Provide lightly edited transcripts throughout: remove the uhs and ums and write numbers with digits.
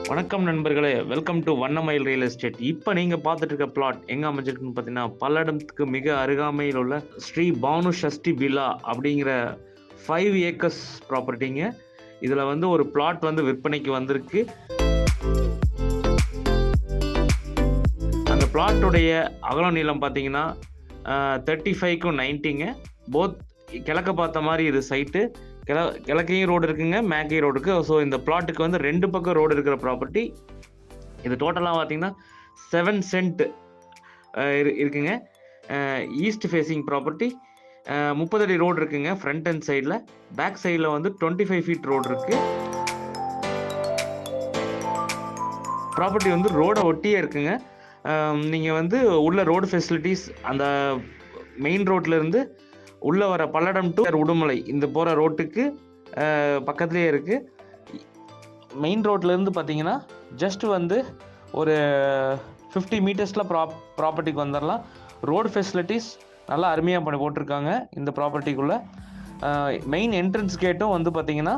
வணக்கம் நண்பர்களே, welcome to வண்ணமயில் real estate. இப்போ நீங்கள் பார்த்துட்டு இருக்க பிளாட் எங்கே அமைஞ்சிருக்குன்னு பார்த்தீங்கன்னா, பல்லடத்துக்கு மிக அருகாமையில் உள்ள ஸ்ரீ பானு ஷஷ்டி வில்லா அப்படிங்கிற 5 ஏக்கர்ஸ் ப்ராப்பர்ட்டிங்க. இதில் வந்து ஒரு பிளாட் வந்து விற்பனைக்கு வந்திருக்கு. அந்த பிளாட்டுடைய அகல நீளம் பார்த்தீங்கன்னா 35க்கும் 90ங்க. போத் கிழக்க பார்த்த மாதிரி இது சைட்டு. கிழக்கையும் ரோடு இருக்குங்க, மேற்கையும் ரோடு இருக்குது. ஸோ இந்த பிளாட்டுக்கு வந்து 2 பக்கம் ரோடு இருக்கிற ப்ராப்பர்ட்டி. இது டோட்டலாக பார்த்தீங்கன்னா 7 சென்ட் இருக்குங்க. East facing property. 30 அடி ரோடு இருக்குங்க ஃப்ரண்ட் அண்ட் சைடில். பேக் சைடில் வந்து 25 ஃபீட் ரோடு இருக்குது. ப்ராப்பர்ட்டி வந்து ரோடை ஒட்டியே இருக்குங்க. நீங்கள் வந்து உள்ள ரோடு ஃபெசிலிட்டிஸ் அந்த மெயின் ரோட்லேருந்து உள்ளே வர பல்லடம் டு உடுமலை இந்த போகிற ரோட்டுக்கு பக்கத்துலேயே இருக்குது. மெயின் ரோட்லேருந்து பார்த்தீங்கன்னா ஜஸ்ட் வந்து ஒரு 50 மீட்டர்ஸில் ப்ராப்பர்ட்டிக்கு வந்துடலாம். ரோடு ஃபெசிலிட்டிஸ் நல்லா அருமையாக பண்ணி போட்டிருக்காங்க இந்த ப்ராப்பர்ட்டிக்குள்ளே. மெயின் என்ட்ரன்ஸ் கேட்டும் வந்து பார்த்திங்கன்னா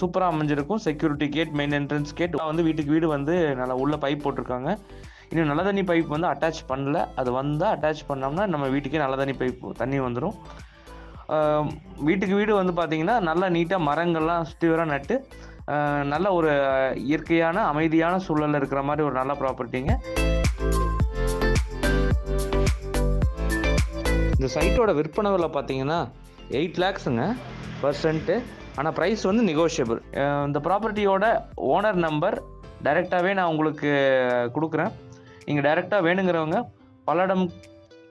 சூப்பராக அமைஞ்சிருக்கும். Security gate, main entrance gate வந்து வீட்டுக்கு வீடு வந்து நல்லா உள்ள பைப் போட்டிருக்காங்க. இன்னும் நல்ல தண்ணி பைப் வந்து அட்டாச் பண்ணல. அது வந்தால் அட்டாச் பண்ணோம்னா நம்ம வீட்டுக்கே நல்ல தண்ணி வந்துடும். வீட்டுக்கு வீடு வந்து பார்த்திங்கன்னா நல்லா நீட்டாக மரங்கள்லாம் சுற்றி வர நட்டு நல்ல ஒரு இயற்கையான அமைதியான சூழலில் இருக்கிற மாதிரி ஒரு நல்ல ப்ராப்பர்ட்டிங்க. இந்த சைட்டோட விற்பனை விலை பார்த்தீங்கன்னா 8 lakhsங்க பர் சென்ட்டு. ஆனால் ப்ரைஸ் வந்து நெகோஷியபிள். இந்த ப்ராப்பர்ட்டியோட ஓனர் நம்பர் டைரெக்டாகவே நான் உங்களுக்கு கொடுக்குறேன். நீங்கள் டைரெக்டாக வேணுங்கிறவங்க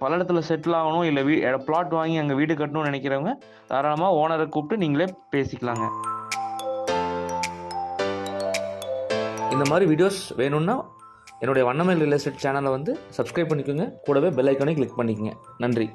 பல்லடத்தில் செட்டில் ஆகணும், இல்லை பிளாட் வாங்கி அங்கே வீடு கட்டணும்னு நினைக்கிறவங்க தாராளமாக ஓனரை கூப்பிட்டு நீங்களே பேசிக்கலாங்க. இந்த மாதிரி வீடியோஸ் வேணும்னா என்னுடைய வண்ணமயில் ரியல் எஸ்டேட் சேனலை வந்து சப்ஸ்கிரைப் பண்ணிக்கோங்க. கூடவே பெல் ஐக்கானை கிளிக் பண்ணிக்கோங்க. நன்றி.